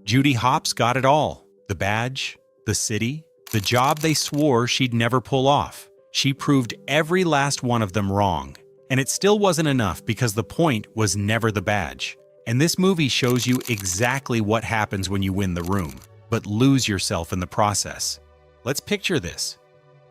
Judy Hopps got it all. The badge, the city, the job they swore she'd never pull off. She proved every last one of them wrong. And it still wasn't enough because the point was never the badge. And this movie shows you exactly what happens when you win the room, but lose yourself in the process. Let's picture this.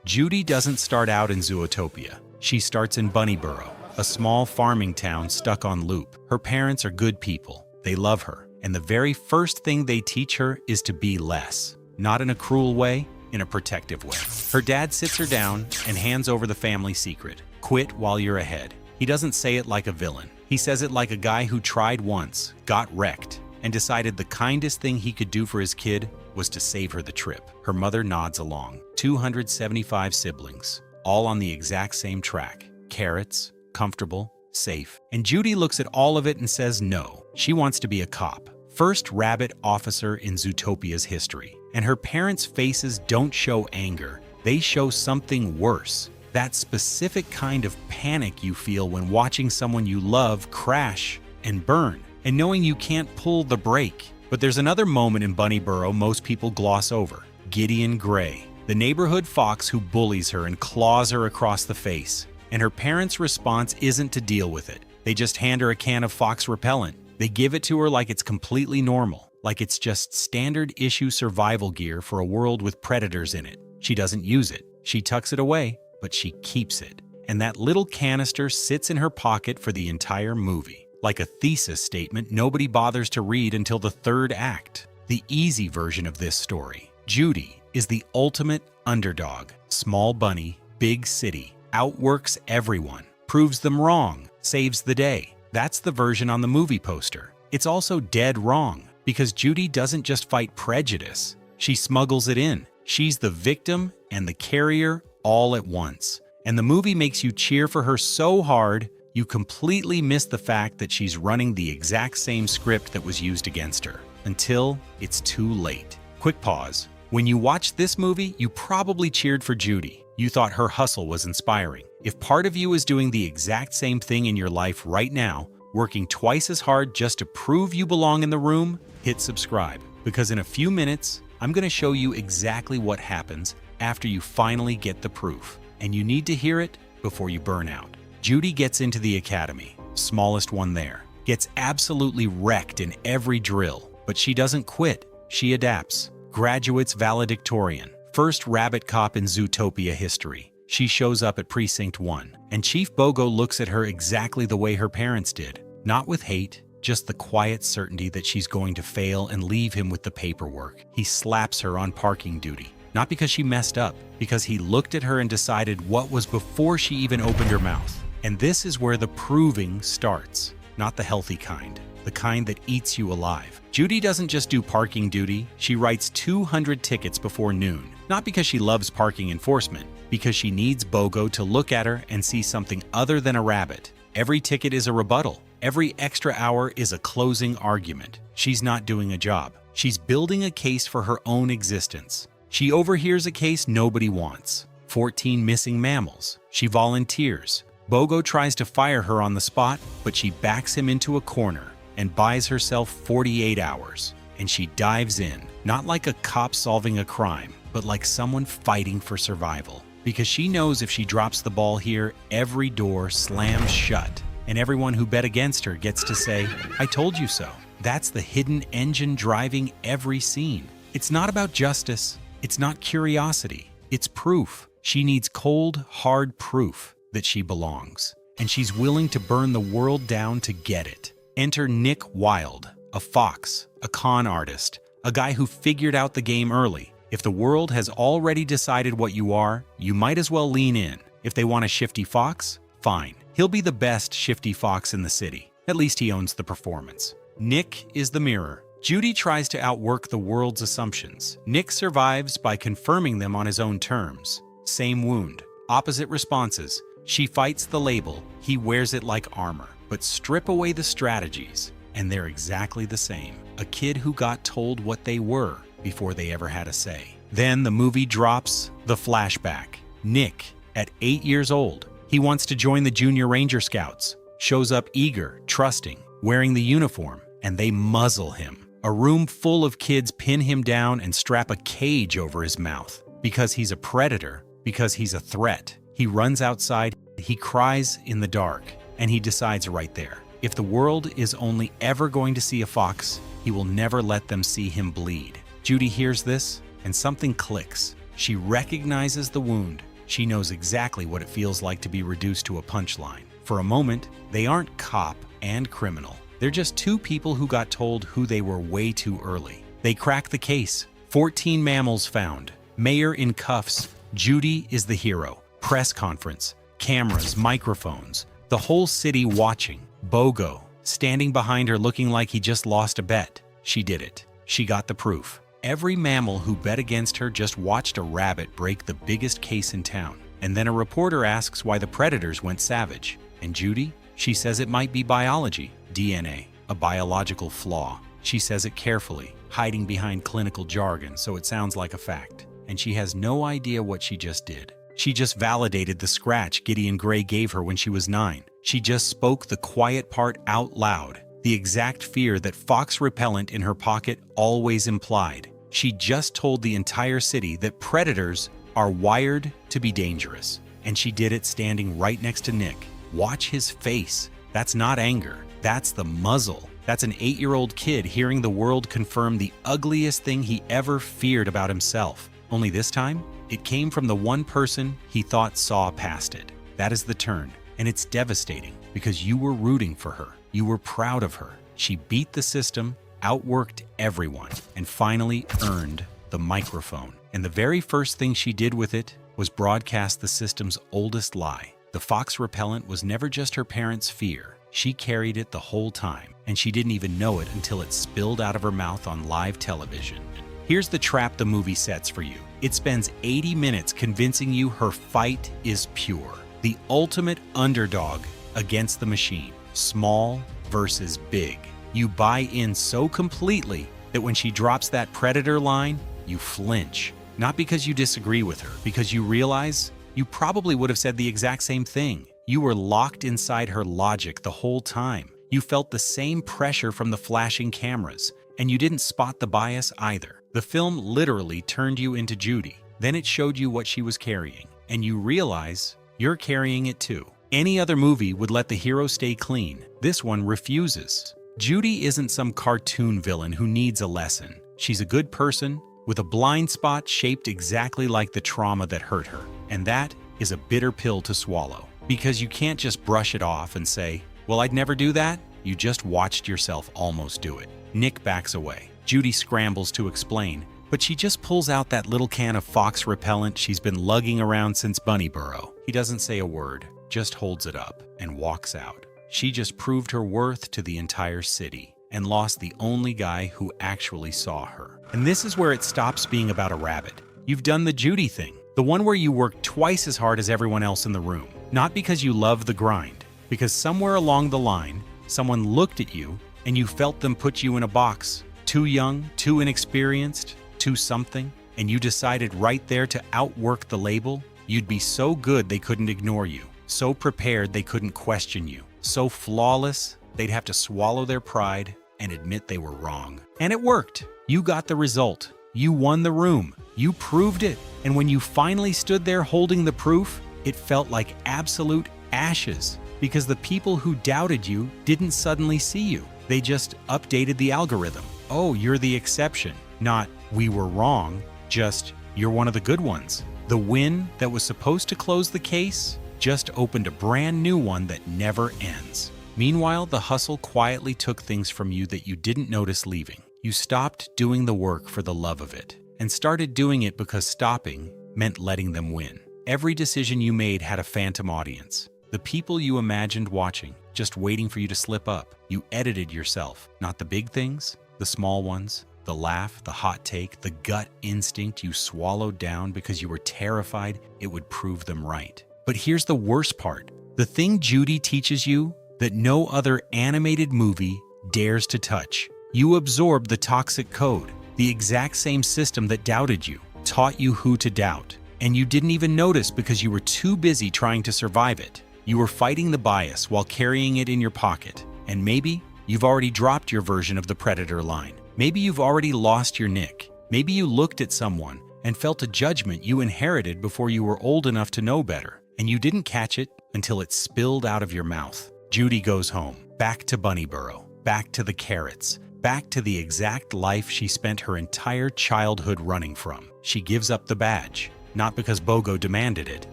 Judy doesn't start out in Zootopia. She starts in Bunnyboro, a small farming town stuck on loop. Her parents are good people. They love her. And the very first thing they teach her is to be less. Not in a cruel way, in a protective way. Her dad sits her down and hands over the family secret. Quit while you're ahead. He doesn't say it like a villain. He says it like a guy who tried once, got wrecked, and decided the kindest thing he could do for his kid was to save her the trip. Her mother nods along. 275 siblings, all on the exact same track. Carrots, comfortable, safe. And Judy looks at all of it and says no. She wants to be a cop. First rabbit officer in Zootopia's history. And her parents' faces don't show anger. They show something worse. That specific kind of panic you feel when watching someone you love crash and burn, and knowing you can't pull the brake. But there's another moment in Bunnyboro most people gloss over. Gideon Gray, the neighborhood fox who bullies her and claws her across the face. And her parents' response isn't to deal with it. They just hand her a can of fox repellent. They give it to her like it's completely normal, like it's just standard issue survival gear for a world with predators in it. She doesn't use it. She tucks it away, but she keeps it. And that little canister sits in her pocket for the entire movie. Like a thesis statement nobody bothers to read until the third act. The easy version of this story. Judy is the ultimate underdog. Small bunny, big city, outworks everyone, proves them wrong, saves the day. That's the version on the movie poster. It's also dead wrong, because Judy doesn't just fight prejudice. She smuggles it in. She's the victim and the carrier all at once. And the movie makes you cheer for her so hard, you completely miss the fact that she's running the exact same script that was used against her. Until it's too late. Quick pause. When you watched this movie, you probably cheered for Judy. You thought her hustle was inspiring. If part of you is doing the exact same thing in your life right now, working twice as hard just to prove you belong in the room, hit subscribe. Because in a few minutes, I'm going to show you exactly what happens after you finally get the proof. And you need to hear it before you burn out. Judy gets into the academy, smallest one there, gets absolutely wrecked in every drill, but she doesn't quit. She adapts. Graduates valedictorian, first rabbit cop in Zootopia history. She shows up at Precinct 1, and Chief Bogo looks at her exactly the way her parents did. Not with hate, just the quiet certainty that she's going to fail and leave him with the paperwork. He slaps her on parking duty. Not because she messed up, because he looked at her and decided what was before she even opened her mouth. And this is where the proving starts. Not the healthy kind, the kind that eats you alive. Judy doesn't just do parking duty, she writes 200 tickets before noon. Not because she loves parking enforcement, because she needs Bogo to look at her and see something other than a rabbit. Every ticket is a rebuttal. Every extra hour is a closing argument. She's not doing a job. She's building a case for her own existence. She overhears a case nobody wants. 14 missing mammals. She volunteers. Bogo tries to fire her on the spot, but she backs him into a corner and buys herself 48 hours. And she dives in, not like a cop solving a crime, but like someone fighting for survival. Because she knows if she drops the ball here, every door slams shut. And everyone who bet against her gets to say, "I told you so." That's the hidden engine driving every scene. It's not about justice. It's not curiosity. It's proof. She needs cold, hard proof that she belongs. And she's willing to burn the world down to get it. Enter Nick Wilde, a fox, a con artist, a guy who figured out the game early. If the world has already decided what you are, you might as well lean in. If they want a shifty fox, fine. He'll be the best shifty fox in the city. At least he owns the performance. Nick is the mirror. Judy tries to outwork the world's assumptions. Nick survives by confirming them on his own terms. Same wound, opposite responses. She fights the label, he wears it like armor. But strip away the strategies, and they're exactly the same. A kid who got told what they were before they ever had a say. Then the movie drops the flashback. Nick, at 8 years old, he wants to join the Junior Ranger Scouts, shows up eager, trusting, wearing the uniform, and they muzzle him. A room full of kids pin him down and strap a cage over his mouth. Because he's a predator, because he's a threat. He runs outside, he cries in the dark, and he decides right there. If the world is only ever going to see a fox, he will never let them see him bleed. Judy hears this, and something clicks. She recognizes the wound. She knows exactly what it feels like to be reduced to a punchline. For a moment, they aren't cop and criminal. They're just two people who got told who they were way too early. They crack the case. 14 mammals found. Mayor in cuffs. Judy is the hero. Press conference. Cameras, microphones. The whole city watching. Bogo, standing behind her looking like he just lost a bet. She did it. She got the proof. Every mammal who bet against her just watched a rabbit break the biggest case in town. And then a reporter asks why the predators went savage. And Judy? She says it might be biology, DNA, a biological flaw. She says it carefully, hiding behind clinical jargon so it sounds like a fact. And she has no idea what she just did. She just validated the scratch Gideon Gray gave her when she was 9. She just spoke the quiet part out loud, the exact fear that fox repellent in her pocket always implied. She just told the entire city that predators are wired to be dangerous. And she did it standing right next to Nick. Watch his face. That's not anger. That's the muzzle. That's an 8-year-old kid hearing the world confirm the ugliest thing he ever feared about himself. Only this time, it came from the one person he thought saw past it. That is the turn. And it's devastating because you were rooting for her. You were proud of her. She beat the system, outworked everyone, and finally earned the microphone. And the very first thing she did with it was broadcast the system's oldest lie. The fox repellent was never just her parents' fear. She carried it the whole time, and she didn't even know it until it spilled out of her mouth on live television. Here's the trap the movie sets for you. It spends 80 minutes convincing you her fight is pure. The ultimate underdog against the machine. Small versus big. You buy in so completely that when she drops that predator line, you flinch. Not because you disagree with her, because you realize you probably would have said the exact same thing. You were locked inside her logic the whole time. You felt the same pressure from the flashing cameras, and you didn't spot the bias either. The film literally turned you into Judy. Then it showed you what she was carrying, and you realize you're carrying it too. Any other movie would let the hero stay clean. This one refuses. Judy isn't some cartoon villain who needs a lesson. She's a good person with a blind spot shaped exactly like the trauma that hurt her. And that is a bitter pill to swallow. Because you can't just brush it off and say, well, I'd never do that. You just watched yourself almost do it. Nick backs away. Judy scrambles to explain, but she just pulls out that little can of fox repellent she's been lugging around since Bunnyboro. He doesn't say a word, just holds it up and walks out. She just proved her worth to the entire city and lost the only guy who actually saw her. And this is where it stops being about a rabbit. You've done the Judy thing, the one where you work twice as hard as everyone else in the room. Not because you love the grind, because somewhere along the line, someone looked at you and you felt them put you in a box. Too young, too inexperienced, too something, and you decided right there to outwork the label. You'd be so good they couldn't ignore you, so prepared they couldn't question you, so flawless they'd have to swallow their pride and admit they were wrong. And it worked. You got the result. You won the room. You proved it. And when you finally stood there holding the proof, it felt like absolute ashes because the people who doubted you didn't suddenly see you. They just updated the algorithm. Oh, you're the exception. Not, we were wrong, just, you're one of the good ones. The win that was supposed to close the case just opened a brand new one that never ends. Meanwhile, the hustle quietly took things from you that you didn't notice leaving. You stopped doing the work for the love of it and started doing it because stopping meant letting them win. Every decision you made had a phantom audience. The people you imagined watching, just waiting for you to slip up. You edited yourself, not the big things, the small ones, the laugh, the hot take, the gut instinct you swallowed down because you were terrified it would prove them right. But here's the worst part. The thing Judy teaches you that no other animated movie dares to touch. You absorbed the toxic code, the exact same system that doubted you, taught you who to doubt. And you didn't even notice because you were too busy trying to survive it. You were fighting the bias while carrying it in your pocket. And maybe you've already dropped your version of the predator line. Maybe you've already lost your nick. Maybe you looked at someone and felt a judgment you inherited before you were old enough to know better, and you didn't catch it until it spilled out of your mouth. Judy goes home, back to Bunnyborough, back to the carrots, back to the exact life she spent her entire childhood running from. She gives up the badge, not because Bogo demanded it,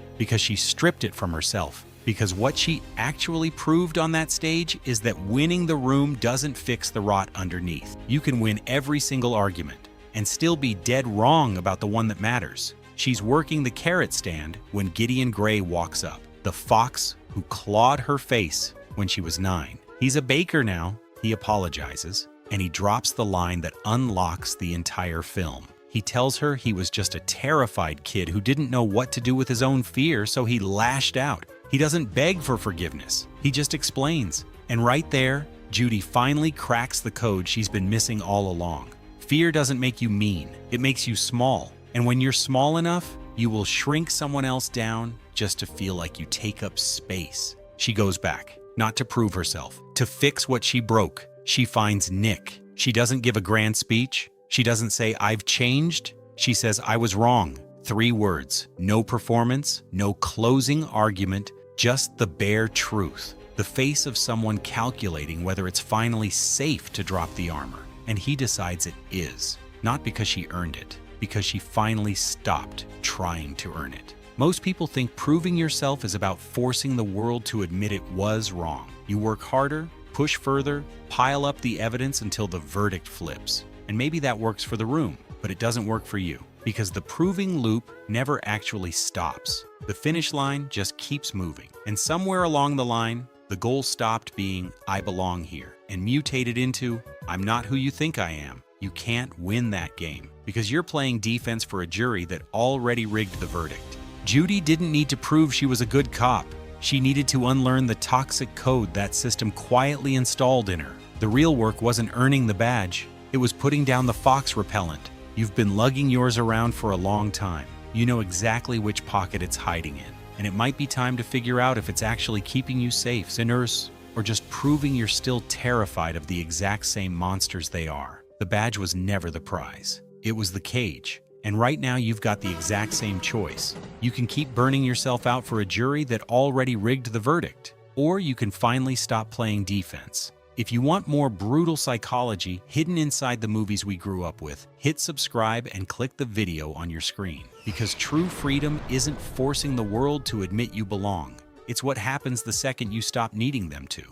because she stripped it from herself. Because what she actually proved on that stage is that winning the room doesn't fix the rot underneath. You can win every single argument and still be dead wrong about the one that matters. She's working the carrot stand when Gideon Gray walks up, the fox who clawed her face when she was 9. He's a baker now. He apologizes, and he drops the line that unlocks the entire film. He tells her he was just a terrified kid who didn't know what to do with his own fear, so he lashed out. He doesn't beg for forgiveness. He just explains. And right there, Judy finally cracks the code she's been missing all along. Fear doesn't make you mean. It makes you small. And when you're small enough, you will shrink someone else down just to feel like you take up space. She goes back, not to prove herself, to fix what she broke. She finds Nick. She doesn't give a grand speech. She doesn't say, "I've changed." She says, "I was wrong." 3 words. No performance, no closing argument, just the bare truth. The face of someone calculating whether it's finally safe to drop the armor. And he decides it is. Not because she earned it, because she finally stopped trying to earn it. Most people think proving yourself is about forcing the world to admit it was wrong. You work harder, push further, pile up the evidence until the verdict flips. And maybe that works for the room, but it doesn't work for you. Because the proving loop never actually stops. The finish line just keeps moving. And somewhere along the line, the goal stopped being, "I belong here," and mutated into, "I'm not who you think I am." You can't win that game because you're playing defense for a jury that already rigged the verdict. Judy didn't need to prove she was a good cop. She needed to unlearn the toxic code that system quietly installed in her. The real work wasn't earning the badge. It was putting down the fox repellent. You've been lugging yours around for a long time. You know exactly which pocket it's hiding in. And it might be time to figure out if it's actually keeping you safe, sinners, or just proving you're still terrified of the exact same monsters they are. The badge was never the prize. It was the cage. And right now you've got the exact same choice. You can keep burning yourself out for a jury that already rigged the verdict, or you can finally stop playing defense. If you want more brutal psychology hidden inside the movies we grew up with, hit subscribe and click the video on your screen. Because true freedom isn't forcing the world to admit you belong. It's what happens the second you stop needing them to.